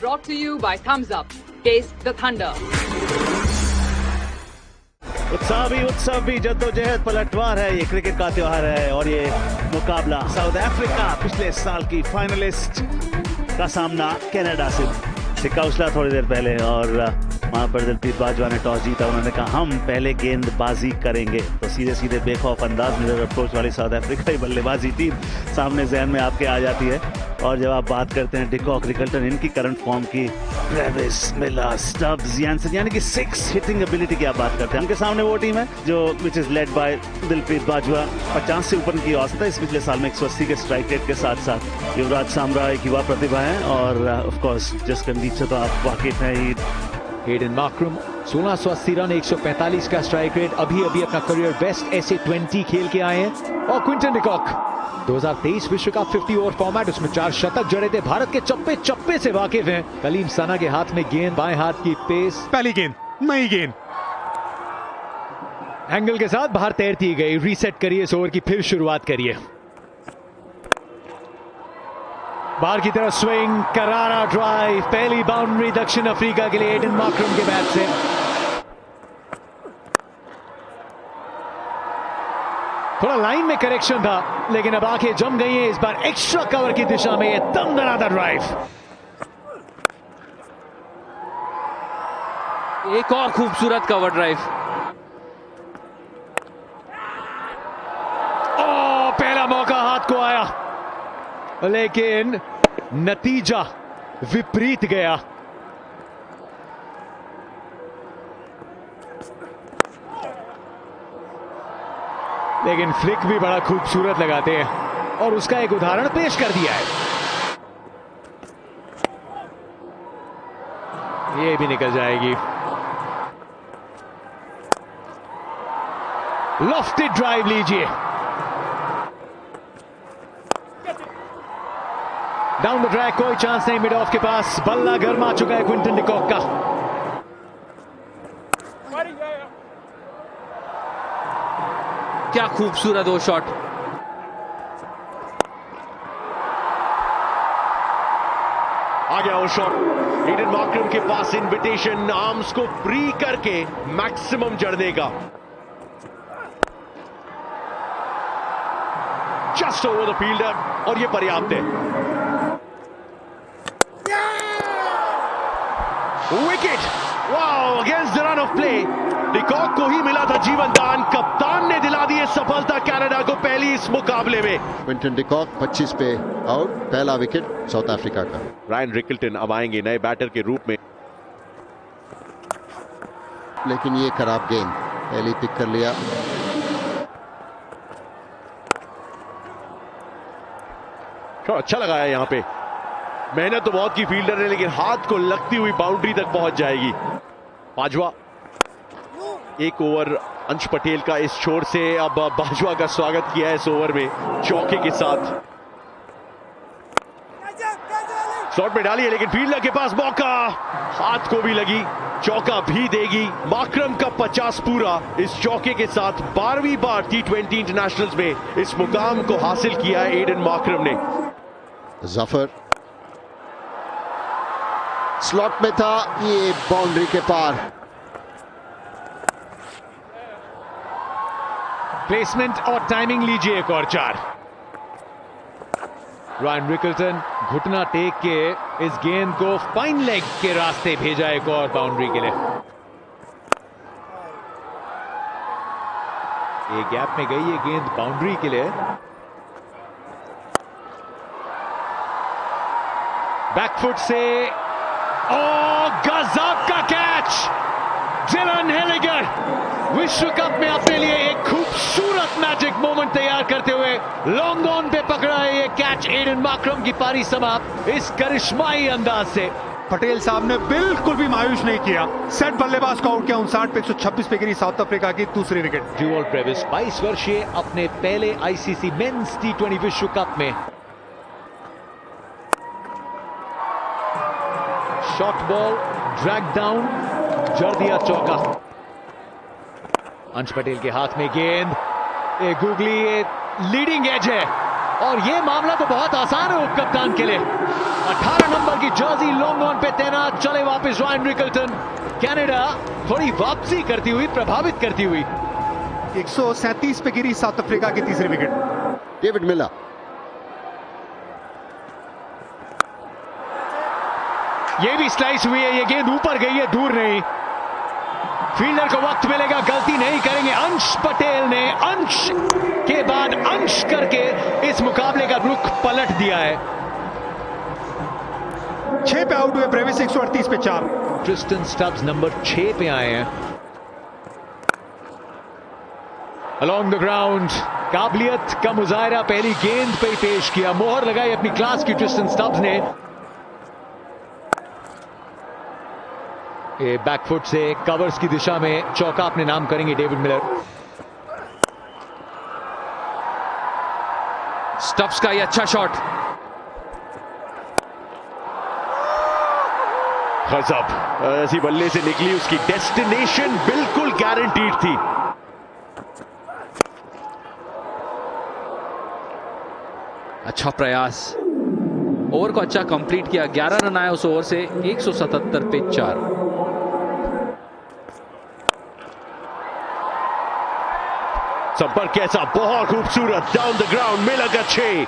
brought to you by Thumbs Up. Taste the thunder. उत्सव भी जद्दोजहद पलटवार है। ये क्रिकेट का त्योहार है और ये मुकाबला साउथ अफ्रीका पिछले साल की फाइनलिस्ट का सामना कनाडा से। सिक्का उछला थोड़ी देर पहले और वहां पर दिलप्रीत बाजवा ने टॉस जीता। उन्होंने कहा हम पहले गेंदबाजी करेंगे, तो सीधे सीधे बेखौफ अंदाज में अप्रोच वाली साउथ अफ्रीका की बल्लेबाजी टीम सामने जहन में आपके आ जाती है। और जब आप बात करते हैं डिकॉक, रिकल्टन, इनकी करंट फॉर्म की, ट्रेविस, मिलर, स्टब्स, यानसन, यानी कि 6 हिटिंग एबिलिटी की आप बात करते हैं, उनके सामने वो टीम है जो which is led by Dilpreet Bajwa. 50 से ऊपर की औसत है इस पिछले साल में, 180 के स्ट्राइक रेट के साथ साथ। युवराज सामरा एक युवा प्रतिभा है और ऑफ कोर्स जिस कंदीप से तो आप वाकिफ हैं ही। एडन मार्क्रम 1680 रन, 145 का स्ट्राइक रेट, अभी अपना करियर बेस्ट ऐसे 20 खेल के आए हैं। और क्विंटन डिकॉक 2023 विश्व कप 50 ओवर फॉर्मेट, उसमें 4 शतक जड़े थे। भारत के चप्पे से वाकिफ हैं। कलीम सना के हाथ में गेंद, बाएं हाथ की पेस, पहली गेंद नई गेंद एंगल के साथ बाहर तैरती गई। रीसेट करिए इस ओवर की, फिर शुरुआत करिए। बाहर की तरफ स्विंग, करारा ड्राइव, पहली बाउंड्री दक्षिण अफ्रीका के लिए एडन मार्क्रम के बैट से। थोड़ा लाइन में करेक्शन था, लेकिन अब आंखें जम गई हैं इस बार एक्स्ट्रा कवर की दिशा में। ये दमदनाता ड्राइव, एक और खूबसूरत कवर ड्राइव। ओ, पहला मौका हाथ को आया, लेकिन नतीजा विपरीत गया। लेकिन फ्लिक भी बड़ा खूबसूरत लगाते हैं और उसका एक उदाहरण पेश कर दिया है। ये भी निकल जाएगी। लॉफ्टेड ड्राइव लीजिए, डाउन द ट्रैक, कोई चांस नहीं मिड ऑफ के पास। बल्ला गर्मा चुका है क्विंटन डिकॉक का। क्या खूबसूरत वो शॉट। आ गया वो शॉट। एडन मार्क्रम के पास इनविटेशन, आर्म्स को फ्री करके मैक्सिमम जड़ने का। जस्ट ओवर द फील्डर और ये पर्याप्त है। Wicket, wow, against the run of play. De Kock को ही मिला था जीवन दान, कप्तान ने दिला दी सफलता कनाडा को पहली इस मुकाबले में। क्विंटन डिकॉक 25 पे आउट, पहला विकेट साउथ अफ्रीका का। रायन रिकल्टन अब आएंगे नए बैटर के रूप में, लेकिन ये खराब गेंद पहली पिक कर लिया। अच्छा लगा है यहाँ पे, मेहनत तो बहुत की फील्डर ने, लेकिन हाथ को लगती हुई बाउंड्री तक पहुंच जाएगी। बाजवा, एक ओवर अंश पटेल का इस छोर से। अब बाजवा का स्वागत किया है इस ओवर में चौके के साथ। शॉट में डाली है, लेकिन फील्डर के पास मौका, हाथ को भी लगी, चौका भी देगी। मार्क्रम का 50 पूरा इस चौके के साथ 12वीं बार T20 इंटरनेशनल्स में इस मुकाम को हासिल किया है एडन मार्क्रम ने। जफर स्लॉट में था, ये बाउंड्री के पार। प्लेसमेंट और टाइमिंग लीजिए, एक और 4। रायन रिकल्टन घुटना टेक के इस गेंद को फाइन लेग के रास्ते भेजा, एक और बाउंड्री के लिए। ये गैप में गई ये गेंद बाउंड्री के लिए। बैकफुट से, ओ, गजब का कैच। डिलन हेलिगर विश्व कप में अपने लिए एक खूबसूरत मैजिक मोमेंट तैयार करते हुए लॉन्ग ऑन पे पकड़ा है ये कैच। एडन मार्क्रम की पारी समाप्त इस करिश्माई अंदाज से। पटेल साहब ने बिल्कुल भी मायूस नहीं किया, सेट बल्लेबाज को आउट किया। 59 पे 126 पे गिरी साउथ अफ्रीका की दूसरी विकेट। ड्यूअल ट्रेविस 22 वर्षीय अपने पहले आईसीसी मेंस T20 विश्व कप में। शॉर्ट बॉल, ड्रैग डाउन, जड़ दिया चौका। अंश पटेल के हाथ में गेंद, ये गूगली लीडिंग एज है, और ये मामला तो बहुत आसान है उप कप्तान के लिए। 18 नंबर की जर्सी लॉन्ग ऑन पे तैनात, चले वापस रायन रिकल्टन। कनाडा थोड़ी वापसी करती हुई, प्रभावित करती हुई। 137 पे गिरी साउथ अफ्रीका की तीसरी विकेट। डेविड मिलर, ये भी स्लाइस हुई है, ये गेंद ऊपर गई है, दूर नहीं। फील्डर को वक्त मिलेगा, गलती नहीं करेंगे अंश पटेल ने अंश के बाद अंश करके इस मुकाबले का रुख पलट दिया है। 6 पे आउट हुए ब्रेविस, 138 पे 4। ट्रिस्टन स्टब्स नंबर 6 पे आए हैं। अलोंग द ग्राउंड काबिलियत का मुजाहरा पहली गेंद पे ही पेश किया, मोहर लगाई अपनी क्लास की ट्रिस्टन स्टब्स ने। ये बैकफुट से कवर्स की दिशा में चौका अपने नाम करेंगे डेविड मिलर। स्टब्स का ये अच्छा शॉट। गजब, ऐसी बल्ले से निकली, उसकी डेस्टिनेशन बिल्कुल गारंटीड थी। अच्छा प्रयास, ओवर को अच्छा कंप्लीट किया। 11 रन आए उस ओवर से, 177 पे 4। संपर्क कैसा, बहुत खूबसूरत, डाउन द ग्राउंड, मिलर का 6।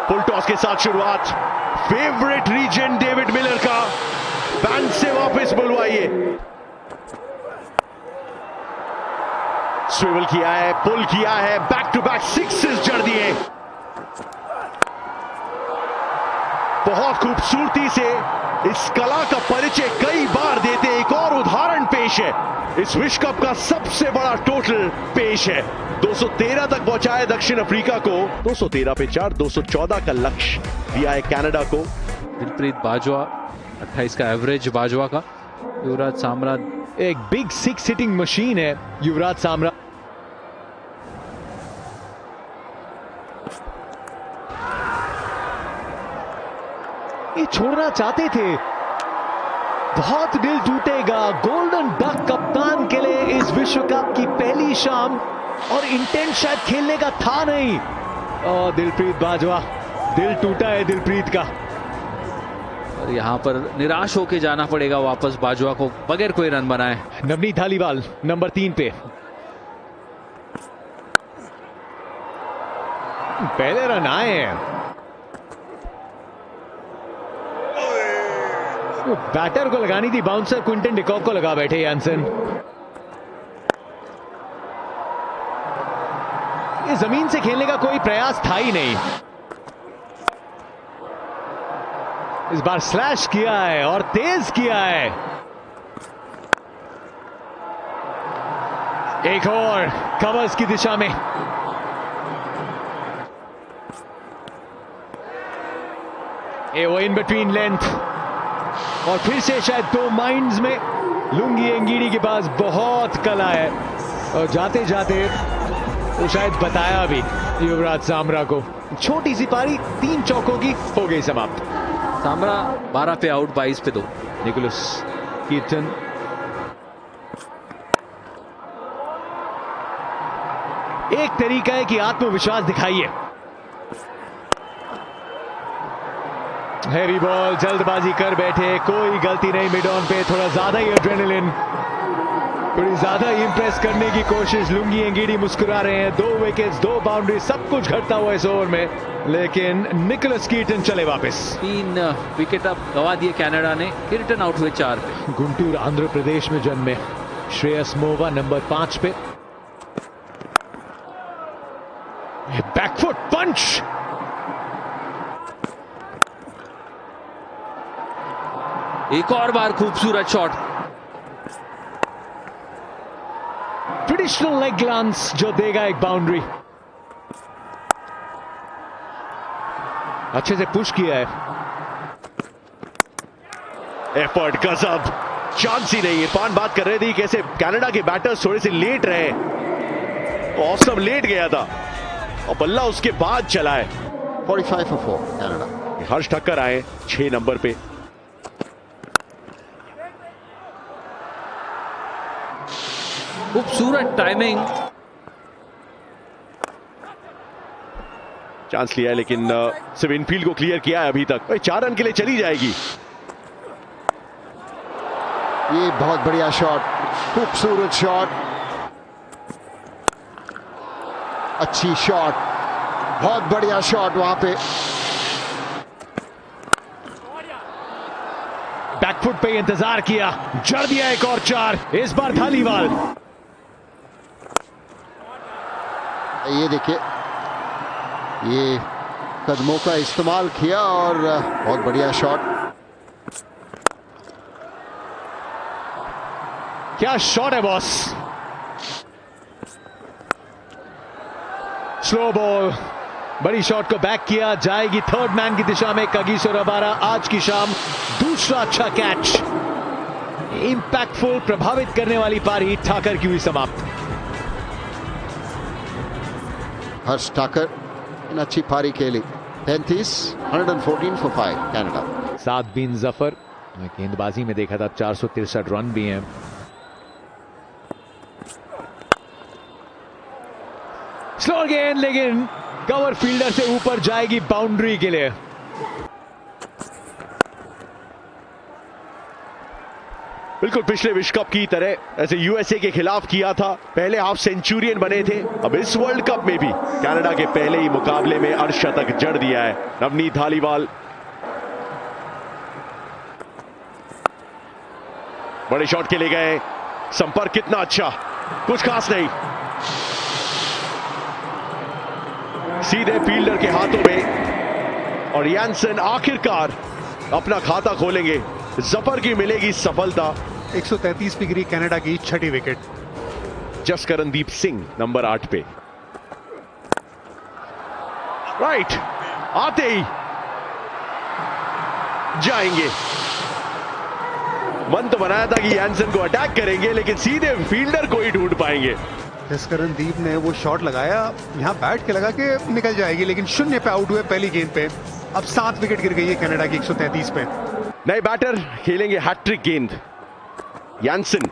फुल टॉस के साथ शुरुआत, फेवरेट रीजन डेविड मिलर का, बैंड से वापस बुलवाइए। स्विवल किया है, पुल किया है, बैक टू बैक सिक्सेस जड़ दिए। बहुत खूबसूरती से इस कला का परिचय कई बार देते, एक और उदाहरण पेश है। इस विश्व कप का सबसे बड़ा टोटल पेश है। 213 तक पहुंचाया दक्षिण अफ्रीका को, 213 पे 4, 214 का लक्ष्य दिया है कनाडा को। दिलप्रीत बाजवा 28 का एवरेज बाजवा का। युवराज सामरा एक बिग 6 हिटिंग मशीन है युवराज सामरा। ये छोड़ना चाहते थे, बहुत दिल टूटेगा गोल्डन डक कप्तान के लिए इस विश्व कप की पहली शाम, और इंटेंट शायद खेलने का था नहीं। और दिलप्रीत बाजवा, दिल टूटा है दिलप्रीत का। और यहां पर निराश होकर जाना पड़ेगा वापस बाजवा को, बगैर कोई रन बनाए। नवनीत धालीवाल नंबर 3 पे, पहले रन आए हैं। बैटर को लगानी थी बाउंसर, क्विंटन डिकॉक को लगा बैठे यानसन। ये जमीन से खेलने का कोई प्रयास था ही नहीं। इस बार स्लैश किया है और तेज किया है। एक और कवर्स की दिशा में, ये वो इन बिटवीन लेंथ, और फिर से शायद 2 माइंड्स में। लुंगी एंगीडी के पास बहुत कला है, और जाते जाते वो शायद बताया भी युवराज सामरा को। छोटी सी पारी 3 चौकों की हो गई समाप्त। सामरा 12 पे आउट, 22 पे 2। निकोलस कीर्टन, एक तरीका है कि आत्मविश्वास दिखाइए। हैवी बॉल, जल्दबाजी कर बैठे, कोई गलती नहीं मिड ऑन पे, थोड़ा ज्यादा ही एड्रेनलिन, थोड़ी ज्यादा ही इंप्रेस करने की कोशिश। लुंगी एंगीडी मुस्कुरा रहे हैं, 2 विकेट्स, 2 बाउंड्री, सब कुछ घटता हुआ इस ओवर में, लेकिन निकोलस कीर्टन चले वापस। 3 विकेट अब गवा दिए कनाडा ने, कीर्टन आउट हुए 4 पे। गुंटूर आंध्र प्रदेश में जन्मे श्रेयस मोवा नंबर 5 पे। बैकफुट पंच, एक और बार खूबसूरत शॉट। ट्रेडिशनल लेग ग्लांस जो देगा एक बाउंड्री। अच्छे से पुश किया है। एफर्ट गजब, चांस ही नहीं। इरफान बात कर रहे थे कैसे कनाडा के बैटर्स थोड़े से लेट रहे, ऑसम लेट गया था और बल्ला उसके बाद चला है। 45 for 4 कनाडा। हर्ष ठक्कर आए 6 नंबर पे। खूबसूरत टाइमिंग, चांस लिया है लेकिन सिर्फ इनफील्ड को क्लियर किया है अभी तक। 4 रन के लिए चली जाएगी। ये बहुत बढ़िया शॉट, खूबसूरत शॉट, अच्छी शॉट, बहुत बढ़िया शॉट वहां पे। बैकफुट पे इंतजार किया, जड़ दिया एक और 4, इस बार धालीवाल। ये देखिए, ये कदमों का इस्तेमाल किया और बहुत बढ़िया शॉट। क्या शॉट है बॉस। स्लो बॉल, बड़ी शॉट को बैक किया, जाएगी थर्ड मैन की दिशा में कागिसो रबाडा। आज की शाम दूसरा अच्छा कैच, इंपैक्टफुल, प्रभावित करने वाली पारी ठाकर की हुई समाप्त। हर्ष ठाकर इन अच्छी पारी खेली। 35, 114 for 5 कनाडा। साद बिन जफर, गेंदबाजी में देखा था 463 रन भी हैं। स्लो गेंद, लेकिन कवर फील्डर से ऊपर जाएगी बाउंड्री के लिए। बिल्कुल पिछले विश्व कप की तरह ऐसे यूएसए के खिलाफ किया था। पहले हाफ सेंचुरियन बने थे। अब इस वर्ल्ड कप में भी कनाडा के पहले ही मुकाबले में अर्धशतक जड़ दिया है नवनीत धालीवाल। बड़े शॉट के लिए गए, संपर्क कितना अच्छा, कुछ खास नहीं, सीधे फील्डर के हाथों में। और यानसन आखिरकार अपना खाता खोलेंगे, जफर की मिलेगी सफलता। 133 पे गिरी कनाडा की 6ठी विकेट। जसकरणदीप सिंह नंबर 8 पे। राइट, आते ही जाएंगे। मन तो बनाया था कि यानसन को अटैक करेंगे, लेकिन सीधे फील्डर को ही ढूंढ पाएंगे। जसकरणदीप ने वो शॉट लगाया, यहां बैठ के लगा के निकल जाएगी, लेकिन 0 पे आउट हुए पहली गेंद पे। अब 7 विकेट गिर गई है कनाडा की 133 पे। नए बैटर खेलेंगे हैट्रिक गेंद। यानसन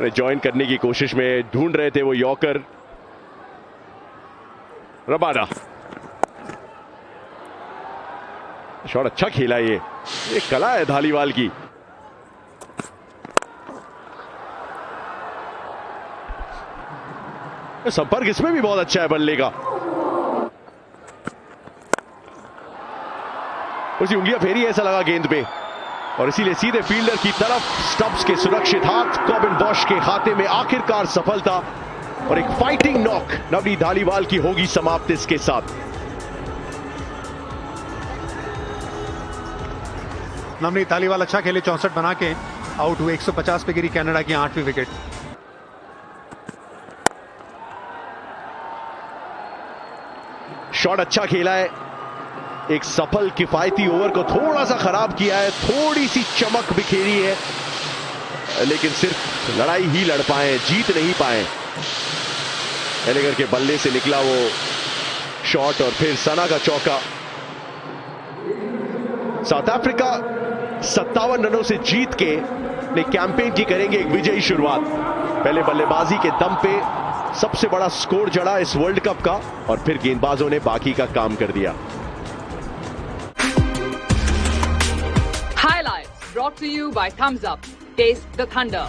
ज्वाइन करने की कोशिश में ढूंढ रहे थे वो यॉर्कर। रबाडा, शॉट अच्छा खेला। ये कला है धालीवाल की। संपर्क इसमें भी बहुत अच्छा है बल्ले का। उसकी उंगलियां फेरी, ऐसा लगा गेंद पे, और इसीलिए सीधे फील्डर की तरफ। स्टब्स के सुरक्षित हाथ कॉबिन बॉश के खाते में आखिरकार सफलता, और एक फाइटिंग नॉक नवनीत धालीवाल की होगी समाप्त इसके साथ। नवनीत धालीवाल अच्छा खेले, 64 बना के आउट हुए। 150 पे गिरी कनाडा की 8वीं विकेट। शॉट अच्छा खेला है, एक सफल किफायती ओवर को थोड़ा सा खराब किया है, थोड़ी सी चमक बिखेरी है, लेकिन सिर्फ लड़ाई ही लड़ पाए, जीत नहीं पाए। एलेगर के बल्ले से निकला वो शॉट और फिर सना का चौका। साउथ अफ्रीका 57 रनों से जीत के अपने कैंपेन की करेंगे एक विजयी शुरुआत। पहले बल्लेबाजी के दम पे सबसे बड़ा स्कोर जड़ा इस वर्ल्ड कप का, और फिर गेंदबाजों ने बाकी का काम कर दिया। Highlights brought to you by Thumbs Up. Taste the thunder.